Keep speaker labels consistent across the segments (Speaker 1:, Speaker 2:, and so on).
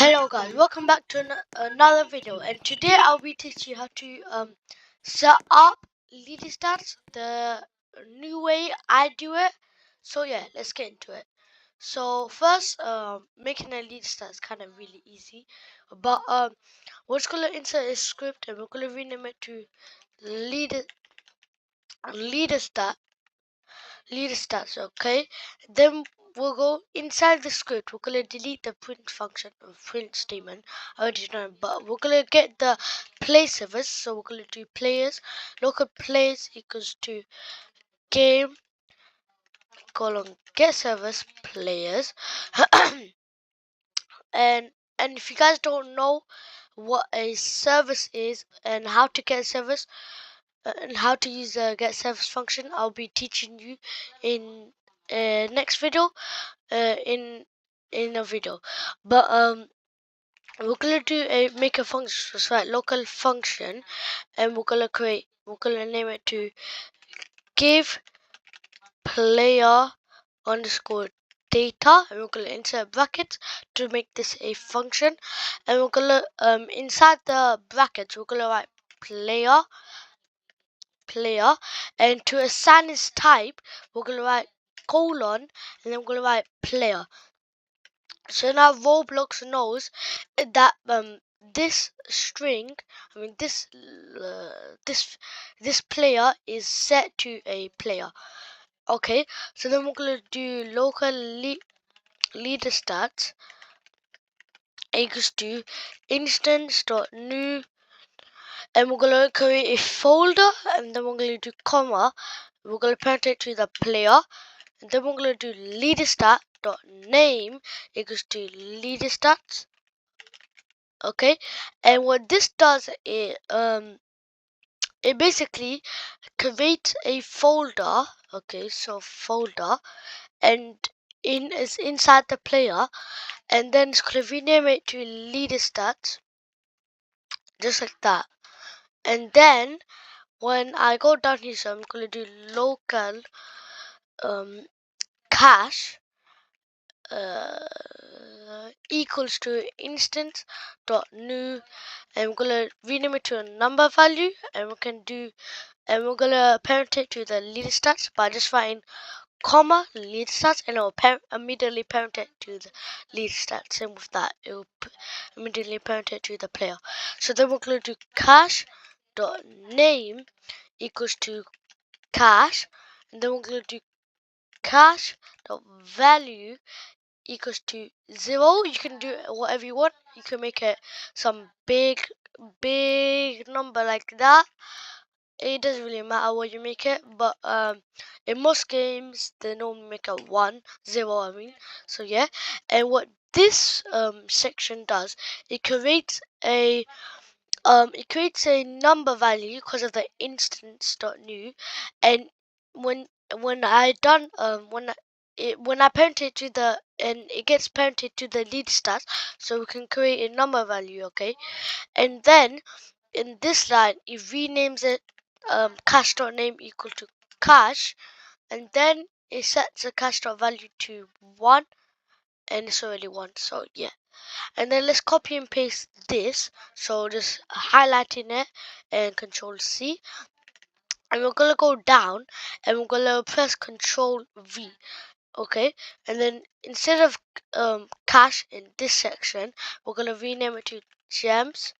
Speaker 1: Hello guys, welcome back to another video, and today I'll be teaching you how to set up leaderstats the new way I do it. So yeah, let's get into it. So first, making a leaderstat is kind of really easy, but we're just gonna insert a script and we're gonna rename it to leader leaderstat leaderstats. Okay, then we'll go inside the script. We're gonna delete the print function or print statement. I already know, but we're gonna get the play servers. So we're gonna do players. Local players equals to game colon get servers players. and and if you guys don't know what a service is and how to get service and how to use the get service function, I'll be teaching you in next video. In a video, but we're gonna do a make a function, so right, local function, and we're gonna name it to give player underscore data, and we're gonna insert brackets to make this a function, and we're gonna inside the brackets we're gonna write player, and to assign its type we're gonna write colon, and then we're gonna write player. So now Roblox knows that this string, I mean this player is set to a player. Okay, so then we're gonna do local leader stats equals to instance.new, and we're gonna create a folder, and then we're gonna do comma. We're gonna parent it to the player, and then we're gonna do leaderstat.name equals to leaderstats. Okay, and what this does is it basically creates a folder. Okay, so folder, and is inside the player, and then it's gonna rename it to leaderstats, just like that. And then when I go down here, so I'm gonna do local cache equals to instance dot new, and we're gonna rename it to a number value, and we're gonna parent it to the leader stats by just writing comma leader stats, and it will immediately parent it to the leader stats. And with that, it will immediately parent it to the player. So then we're gonna do cache dot name equals to cache, and then we're gonna do cache dot value equals to 0. You can do whatever you want. You can make it some big number like that. It doesn't really matter what you make it, but in most games they normally make a 0, I mean. So yeah, and what this section does, it creates a number value because of the instance.new, and when I done when I parent it to the, and it gets parented to the lead stats, so we can create a number value. Okay, and then in this line it renames it cache.name equal to cache, and then it sets the cache.value to 1, and it's already 1. So yeah, and then let's copy and paste this. So just highlighting it and Control C, and we're gonna go down and we're gonna press Control V. Okay, and then instead of cache in this section, we're gonna rename it to gems.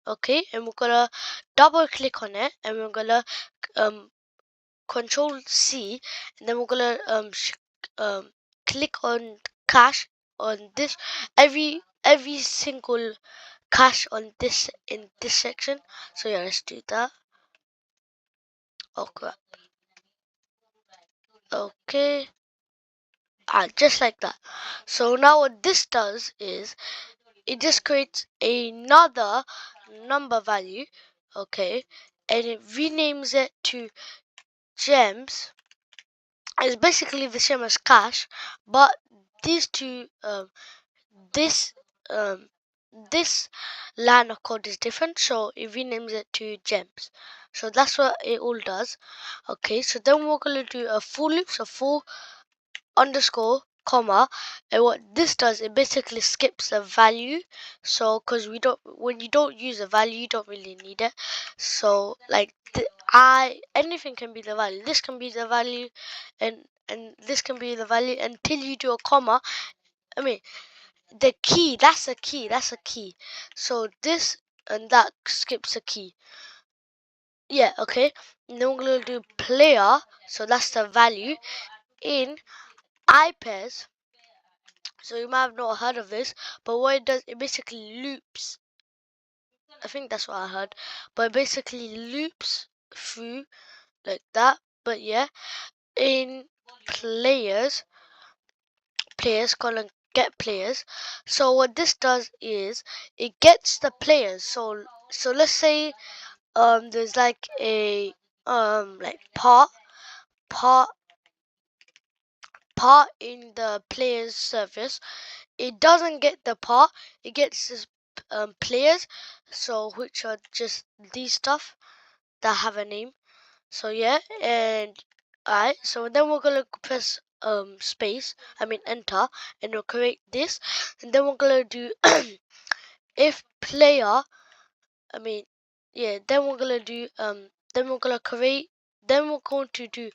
Speaker 1: Okay, and we're gonna double click on it, and we're gonna Control C, and then we're gonna click on cache on this, every single cache on this in this section. So yeah, let's do that. Oh crap. Okay, just like that. So now what this does is it just creates another number value. Okay, and it renames it to gems. It's basically the same as cache, but these two this um this line of code is different, so it renames it to gems. So that's what it all does. Okay, so then we're gonna do a for loop. So for underscore comma, and what this does, it basically skips a value. So because when you don't use a value, you don't really need it. So like anything can be the value. This can be the value, and this can be the value until you do a comma. I mean, the key, that's a key, that's a key. So this and that skips a key. Yeah, okay. And then we're going to do player, so that's the value in iPairs. So you might have not heard of this, but what it does, it basically loops. I think that's what I heard, but it basically loops through like that. But yeah, in players colon get players. So what this does is it gets the players. So let's say there's like a like part in the player's service. It doesn't get the part, it gets this players, so which are just these stuff that have a name. So yeah, and alright, so then we're gonna press space, I mean enter, and we'll create this, and then we're gonna do if player, I mean yeah, then we're gonna do then we're gonna create, then we're going to do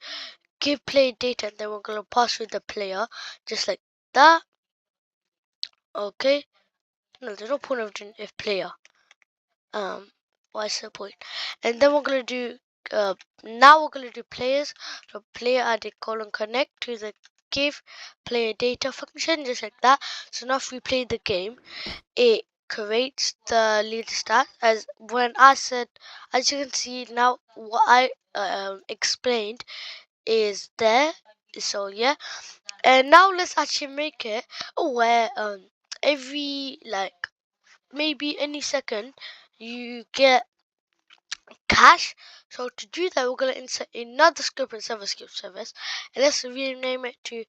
Speaker 1: give player data, and then we're gonna pass with the player just like that. Okay, no, there's no point of doing if player. What's the point? And then we're gonna do now we're gonna do players. So player added colon connect to the give player data function just like that. So now if we play the game, it creates the leader stat as when I said, as you can see now what I explained is there. So yeah, and now let's actually make it where every like maybe any second you get cash. So to do that, we're gonna insert another scope and script service, and let's rename it to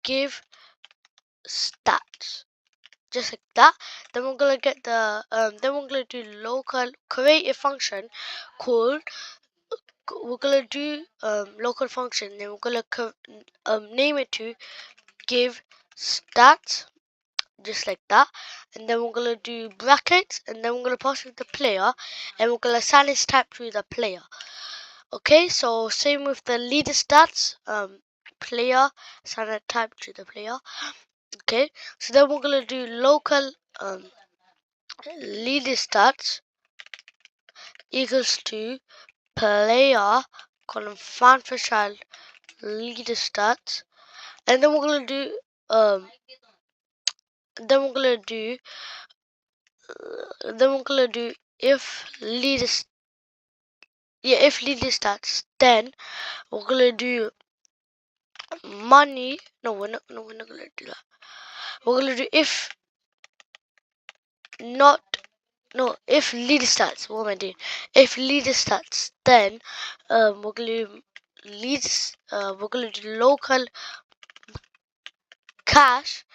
Speaker 1: give stats, just like that. Then we're gonna get the then we're gonna do local create a function called, we're gonna do local function, then we're gonna name it to give stats, just like that. And then we're gonna do brackets, and then we're gonna pass with the player, and we're gonna assign its type to the player. Okay, so same with the leader stats, player, assign a type to the player. Okay, so then we're gonna do local leader stats equals to player colon found for child leader stats, and then we're gonna do then we're gonna do if leader if leader stats, then we're gonna do money. We're not gonna do that. We're gonna do if not no if leader stats. What am I doing? If leader stats, then we're gonna do we're gonna do local cash,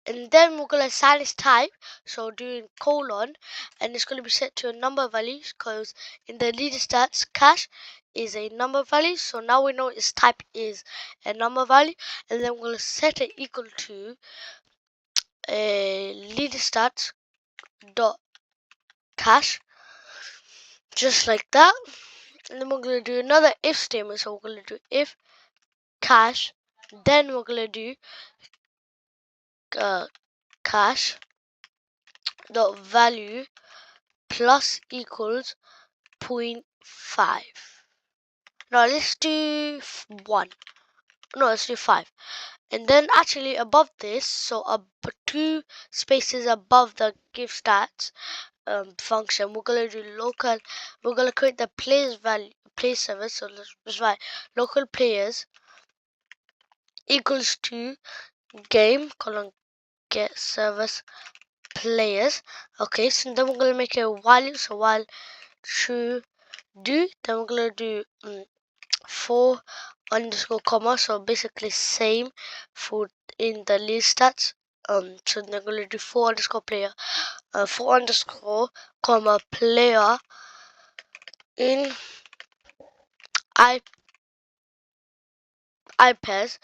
Speaker 1: and then we're gonna assign its type, so doing colon, and it's gonna be set to a number value because in the leader stats cash is a number value, so now we know its type is a number value, and then we're gonna set it equal to a leader stats dot cash, just like that. And then we're gonna do another if statement, so we're gonna do if cash, then we're gonna do cash dot value plus equals 0.5. No, let's do 1. No, let's do 5. And then actually above this, so 2 spaces above the give stats function, we're gonna do local. We're gonna create the players value play service. So let's write local players equals to game colon get service players. Okay, so then we're gonna make a while loop. So while true do, then we're gonna do 4 underscore comma, so basically same for in the list stats. So they're gonna do 4 underscore player, 4 underscore comma player in iPairs,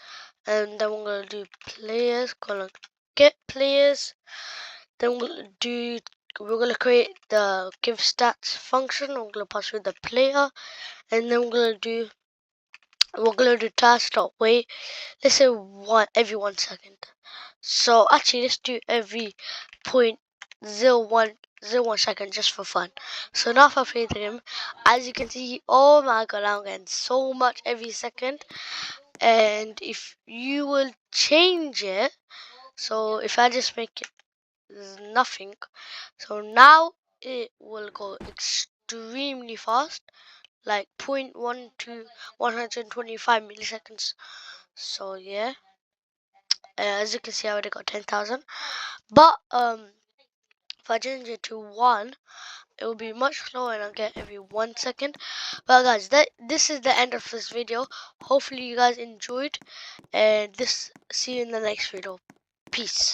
Speaker 1: and then we're gonna do players, gonna get players, then we're gonna create the give stats function. We're gonna pass with the player, and then we're gonna do task.wait. Let's say every 1 second. So actually, let's do every 0.0101 second just for fun. So now if I play the game, as you can see, oh my god, I'm getting so much every second. And if you will change it, so if I just make it nothing, so now it will go extremely fast, like 0.1 to 125 milliseconds. So yeah, as you can see, I already got 10,000. But if I change it to 1, it will be much slower and I'll get every 1 second. Well guys, this is the end of this video. Hopefully you guys enjoyed, and see you in the next video. Peace.